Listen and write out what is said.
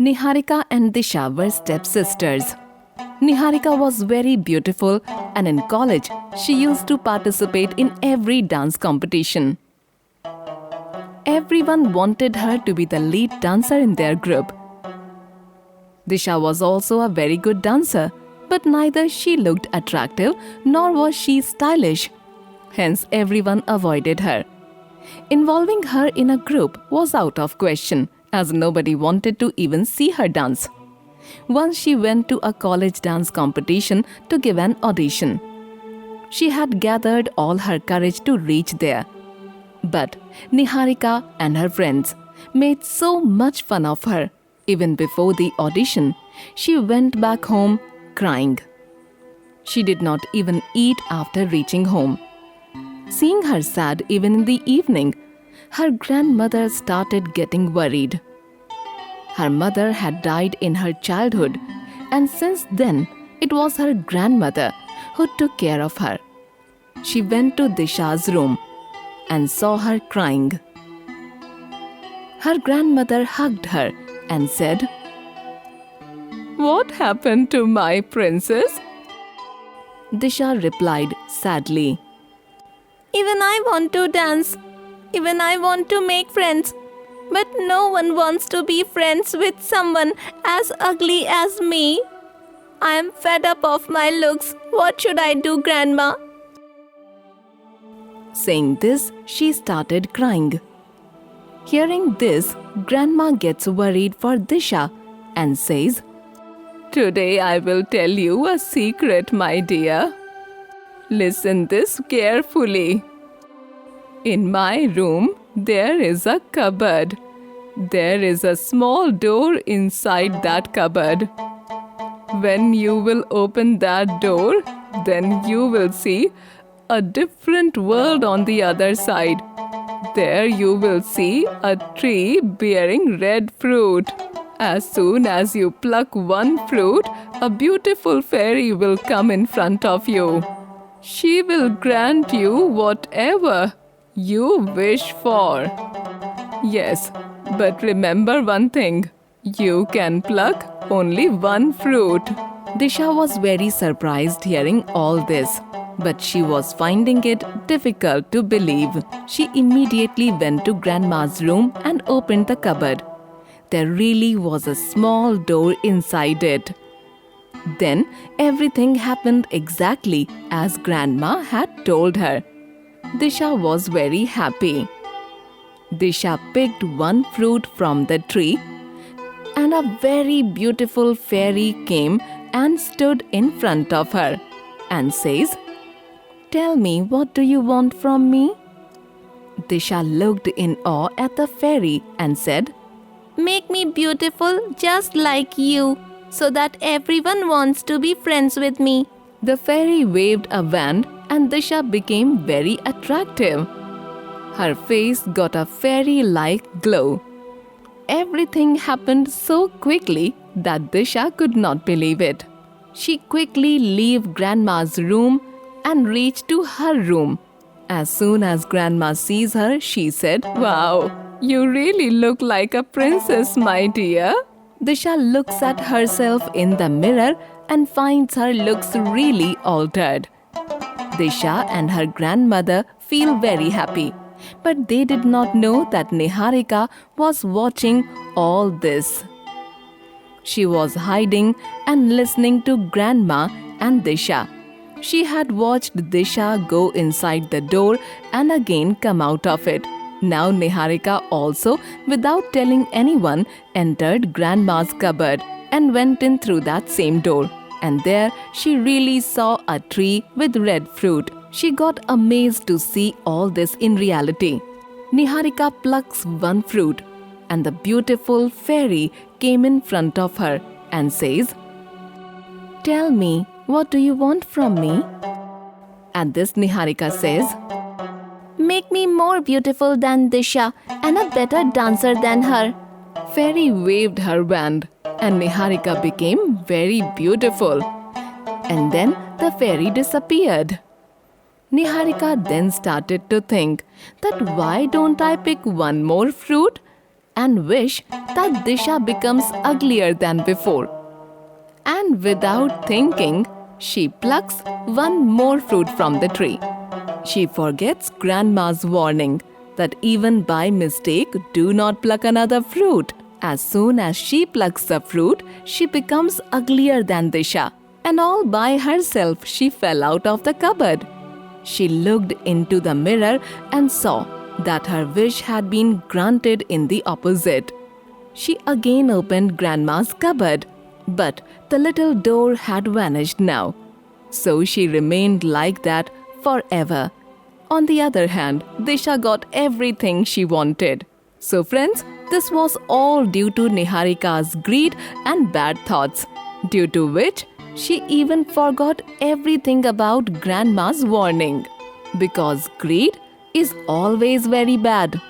Niharika and Disha were stepsisters. Niharika was very beautiful and in college she used to participate in every dance competition. Everyone wanted her to be the lead dancer in their group. Disha was also a very good dancer, but neither she looked attractive nor was she stylish. Hence everyone avoided her. Involving her in a group was out of question, as nobody wanted to even see her dance. Once she went to a college dance competition to give an audition. She had gathered all her courage to reach there. But Niharika and her friends made so much fun of her. Even before the audition, she went back home crying. She did not even eat after reaching home. Seeing her sad even in the evening, her grandmother started getting worried. Her mother had died in her childhood, and since then it was her grandmother who took care of her. She went to Disha's room and saw her crying. Her grandmother hugged her and said, "What happened to my princess?" Disha replied sadly, Even I want to dance. Even I want to make friends. But no one wants to be friends with someone as ugly as me. I am fed up of my looks. What should I do, Grandma? Saying this, she started crying. Hearing this, Grandma gets worried for Disha and says, "Today I will tell you a secret, my dear. Listen this carefully. In my room, there is a cupboard. There is a small door inside that cupboard. When you will open that door, then you will see a different world on the other side. There you will see a tree bearing red fruit. As soon as you pluck one fruit, a beautiful fairy will come in front of you. She will grant you whatever you wish for. Yes, but remember one thing. You can pluck only one fruit." Disha was very surprised hearing all this, but she was finding it difficult to believe. She immediately went to Grandma's room and opened the cupboard. There really was a small door inside it. Then everything happened exactly as Grandma had told her. Disha was very happy. Disha picked one fruit from the tree, and a very beautiful fairy came and stood in front of her and says, "Tell me, what do you want from me?" Disha looked in awe at the fairy and said, Make me beautiful just like you, so that everyone wants to be friends with me. The fairy waved a wand and Disha became very attractive. Her face got a fairy-like glow. Everything happened so quickly that Disha could not believe it. She quickly left Grandma's room and reached to her room. As soon as Grandma sees her, she said, "Wow, you really look like a princess, my dear." Disha looks at herself in the mirror and finds her looks really altered. Disha and her grandmother feel very happy, but they did not know that Niharika was watching all this. She was hiding and listening to Grandma and Disha. She had watched Disha go inside the door and again come out of it. Now Niharika also, without telling anyone, entered Grandma's cupboard and went in through that same door. And there she really saw a tree with red fruit. She got amazed to see all this in reality. Niharika plucks one fruit, and the beautiful fairy came in front of her and says, "Tell me, what do you want from me?" At this, Niharika says, Make me more beautiful than Disha and a better dancer than her. Fairy waved her wand and Niharika became very beautiful. And then the fairy disappeared. Niharika then started to think that why don't I pick one more fruit and wish that Disha becomes uglier than before. And without thinking, she plucks one more fruit from the tree. She forgets Grandma's warning that even by mistake, do not pluck another fruit. As soon as she plucks the fruit, she becomes uglier than Disha. And all by herself, she fell out of the cupboard. She looked into the mirror and saw that her wish had been granted in the opposite. She again opened Grandma's cupboard, but the little door had vanished now. So she remained like that forever. On the other hand, Disha got everything she wanted. So friends, this was all due to Niharika's greed and bad thoughts, due to which she even forgot everything about Grandma's warning. Because greed is always very bad.